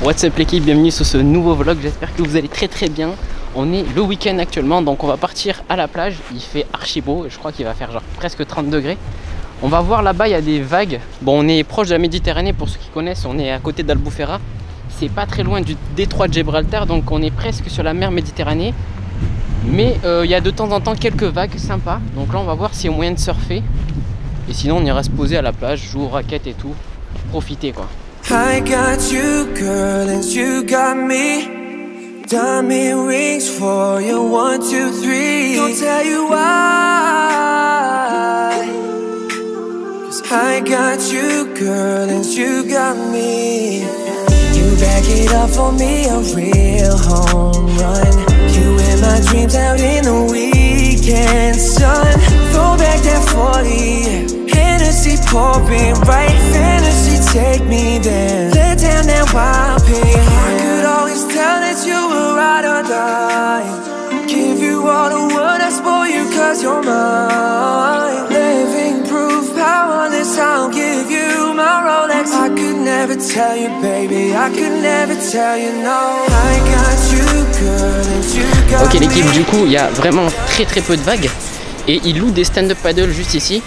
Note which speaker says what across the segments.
Speaker 1: What's up l'équipe, bienvenue sur ce nouveau vlog, j'espère que vous allez très bien. On est le week-end actuellement, donc on va partir à la plage. Il fait archi beau, je crois qu'il va faire genre presque 30 degrés. On va voir là-bas, il y a des vagues. Bon, on est proche de la Méditerranée pour ceux qui connaissent, on est à côté d'Albufera. C'est pas très loin du détroit de Gibraltar, donc on est presque sur la mer Méditerranée. Mais il y a de temps en temps quelques vagues sympas, donc là on va voir s'il y a moyen de surfer. Et sinon on ira se poser à la plage, jouer aux raquettes et tout, profiter quoi.
Speaker 2: I got you, girl, and you got me. Diamond rings for you, 1, 2, 3. Don't tell you why. 'Cause I got you, girl, and you got me. You back it up for me, a real home run. You in my dreams out in the weekend sun. Throw back that 40. Hennessy pouring, right fantasy, take me there. Let down that wild pain. I could always tell that you were ride or die. Give you all the world, I spoil you cause you're mine. Living proof, powerless, I'll give you my Rolex. I could never tell you, baby, I could never tell you no. I got you, girl, and you got me.
Speaker 1: Ok l'équipe, du coup il y a vraiment très peu de vagues. Et ils louent des stand-up paddle juste ici.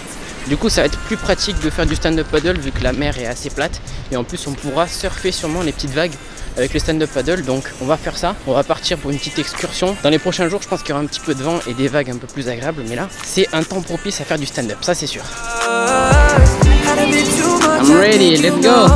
Speaker 1: Du coup ça va être plus pratique de faire du stand-up paddle vu que la mer est assez plate. Et en plus on pourra surfer sûrement les petites vagues avec le stand-up paddle. Donc on va faire ça, on va partir pour une petite excursion. Dans les prochains jours je pense qu'il y aura un petit peu de vent et des vagues un peu plus agréables. Mais là c'est un temps propice à faire du stand-up, ça c'est sûr. I'm ready, let's go.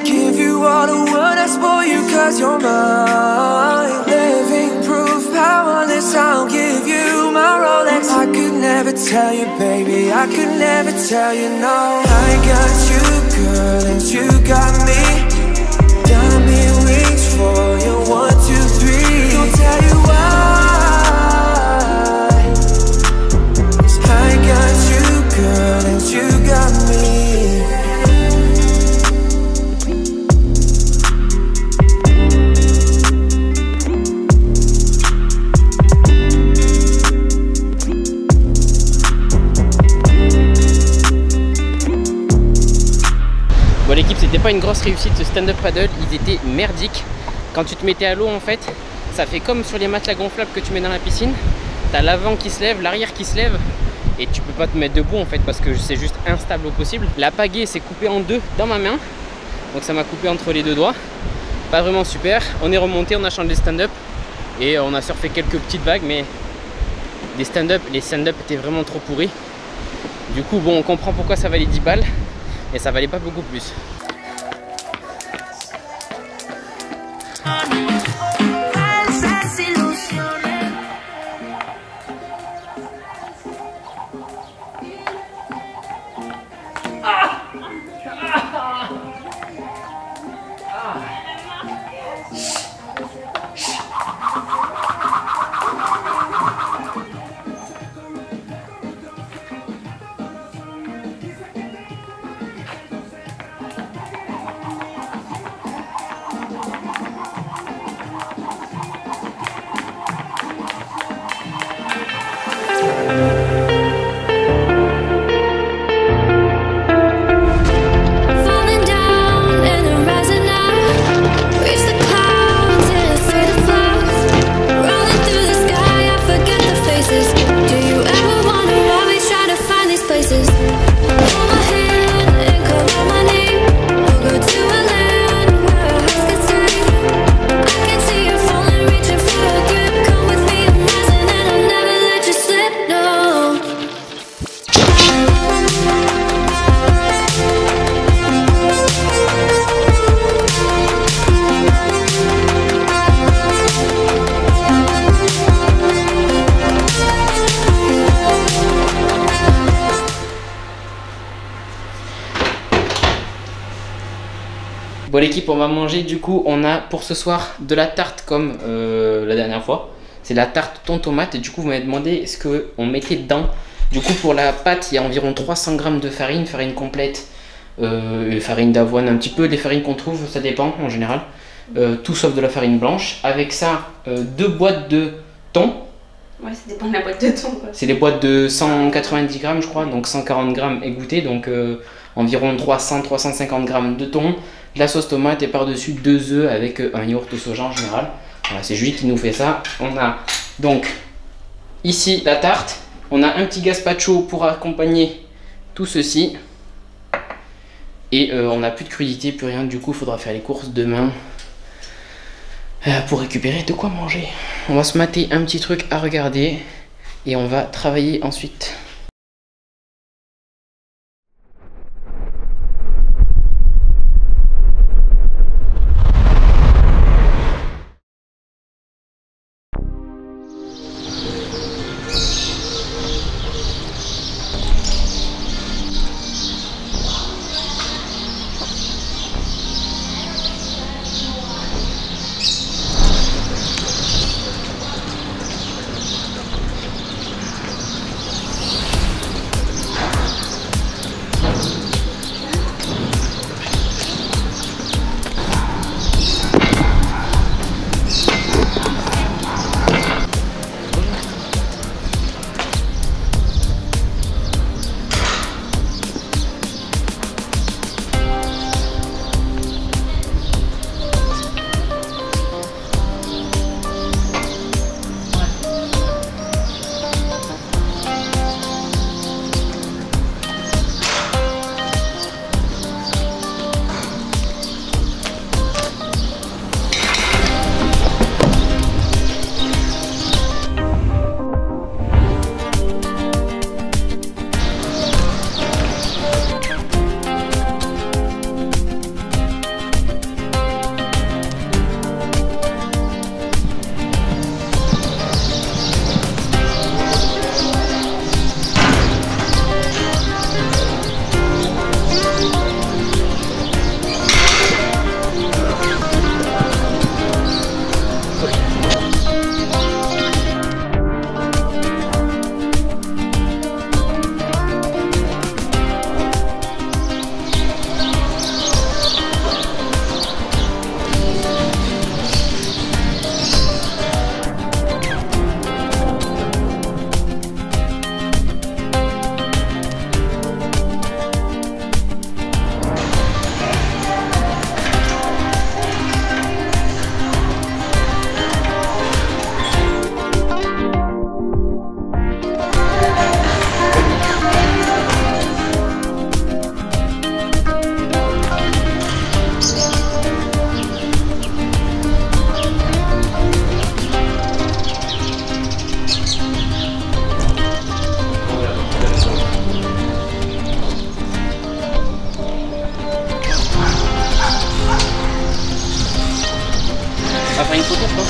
Speaker 2: Give you all the world, I spoil you cause you're mine. Living proof, powerless, I'll give you my Rolex. I could never tell you, baby, I could never tell you no. I got you, girl, and you got me. Diamond rings for you, 1, 2, 3. Don't tell you why. 'Cause I got you, girl, and you got me.
Speaker 1: Bon l'équipe, c'était pas une grosse réussite ce stand-up paddle, ils étaient merdiques. Quand tu te mettais à l'eau en fait, ça fait comme sur les matelas gonflables que tu mets dans la piscine. T'as l'avant qui se lève, l'arrière qui se lève et tu peux pas te mettre debout en fait parce que c'est juste instable au possible. La pagaie s'est coupée en deux dans ma main, donc ça m'a coupé entre les deux doigts. Pas vraiment super, on est remonté, on a changé de stand-up et on a surfé quelques petites vagues, mais les stand-up étaient vraiment trop pourris. Du coup bon, on comprend pourquoi ça valait 10 balles. Et ça valait pas beaucoup plus. Bon l'équipe, on va manger, du coup on a pour ce soir de la tarte comme la dernière fois. C'est la tarte thon tomate et du coup vous m'avez demandé ce qu'on mettait dedans. Du coup pour la pâte il y a environ 300 g de farine, farine complète, farine d'avoine un petit peu, les farines qu'on trouve ça dépend en général. Tout sauf de la farine blanche. Avec ça 2 boîtes de thon
Speaker 3: Ouais, ça dépend de la boîte de thon, quoi.
Speaker 1: C'est des boîtes de 190 grammes, je crois, donc 140 grammes égouttés, donc environ 300-350 grammes de thon, de la sauce tomate et par-dessus 2 œufs avec un yaourt au soja en général. Voilà, c'est Julie qui nous fait ça. On a donc ici la tarte, on a un petit gazpacho pour accompagner tout ceci. Et on n'a plus de crudité, plus rien, du coup il faudra faire les courses demain pour récupérer de quoi manger. On va se mater un petit truc à regarder et on va travailler ensuite. Après une photo, je pense.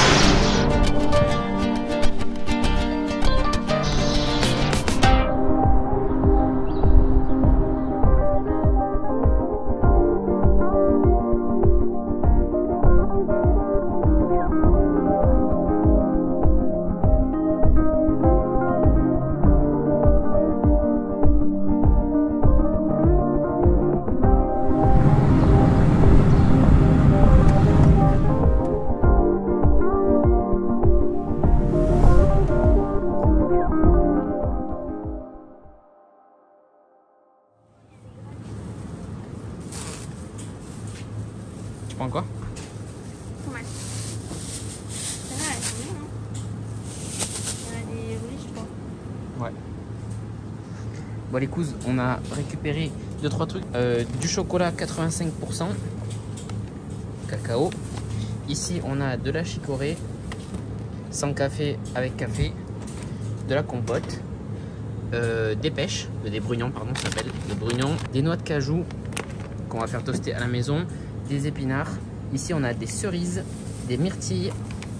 Speaker 1: Tu prends quoi?
Speaker 3: Tomate. Celle-là, elle est bien, hein. Il y en a des roulis, je crois.
Speaker 1: Ouais. Bon les cousses, on a récupéré 2-3 trucs. Du chocolat 85%. Cacao. Ici on a de la chicorée. Sans café, avec café. De la compote. Des pêches. Des brugnons, pardon, ça s'appelle. Des brugnons. Des noix de cajou qu'on va faire toaster à la maison. Des épinards. Ici on a des cerises, des myrtilles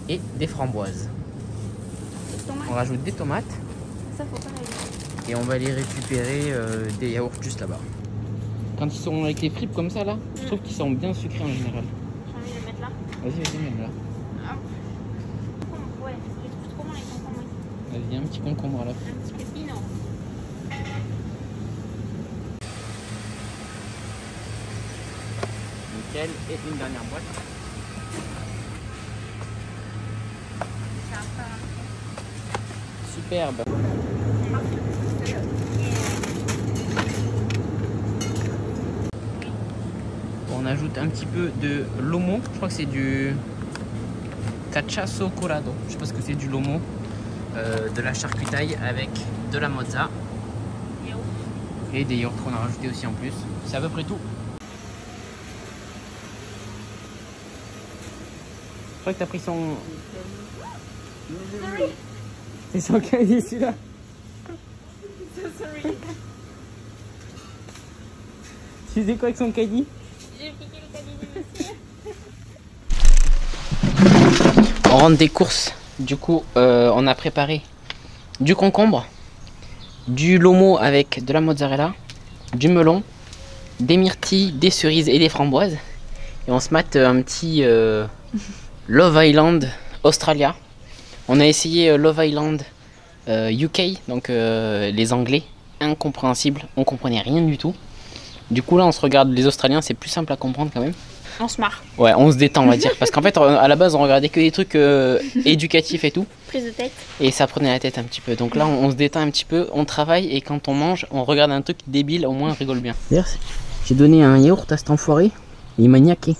Speaker 1: et des framboises. On rajoute des tomates.
Speaker 3: Ça, faut pas la.
Speaker 1: Et on va aller récupérer des yaourts juste là-bas. Quand ils sont avec les fripes comme ça là, je trouve qu'ils sont bien sucrés en général.
Speaker 3: J'ai envie de le mettre là.
Speaker 1: Vas-y, mets là.
Speaker 3: Ah. Ouais, je les trouve trop bons les concombres.
Speaker 1: Vas-y, un petit concombre à la fin.
Speaker 3: Un petit pépino.
Speaker 1: Nickel. Et une dernière boîte.
Speaker 3: C'est un peu.
Speaker 1: Superbe. On ajoute un petit peu de lomo. Je crois que c'est du cachasso colado. Je sais pas ce que c'est, du lomo. De la charcutaille avec de la mozza. Et des yaourts qu'on a rajouté aussi en plus. C'est à peu près tout. Je crois que t'as pris son... C'est son caddie celui-là. Tu faisais quoi avec son caddie?
Speaker 3: J'ai piqué le caddie du monsieur.
Speaker 1: On rentre des courses. Du coup, on a préparé du concombre, du lomo avec de la mozzarella, du melon, des myrtilles, des cerises et des framboises. Et on se mate un petit Love Island Australia. On a essayé Love Island UK, donc les Anglais, incompréhensible, on comprenait rien du tout. Du coup là on se regarde les Australiens, c'est plus simple à comprendre quand même.
Speaker 3: On se marre.
Speaker 1: Ouais, on se détend on va dire, parce qu'en fait à la base on regardait que des trucs éducatifs et tout.
Speaker 3: Prise de tête.
Speaker 1: Et ça prenait la tête un petit peu. Donc là on se détend un petit peu, on travaille et quand on mange, on regarde un truc débile, au moins on rigole bien. D'ailleurs j'ai donné un yaourt à cet enfoiré et il m'a niaqué.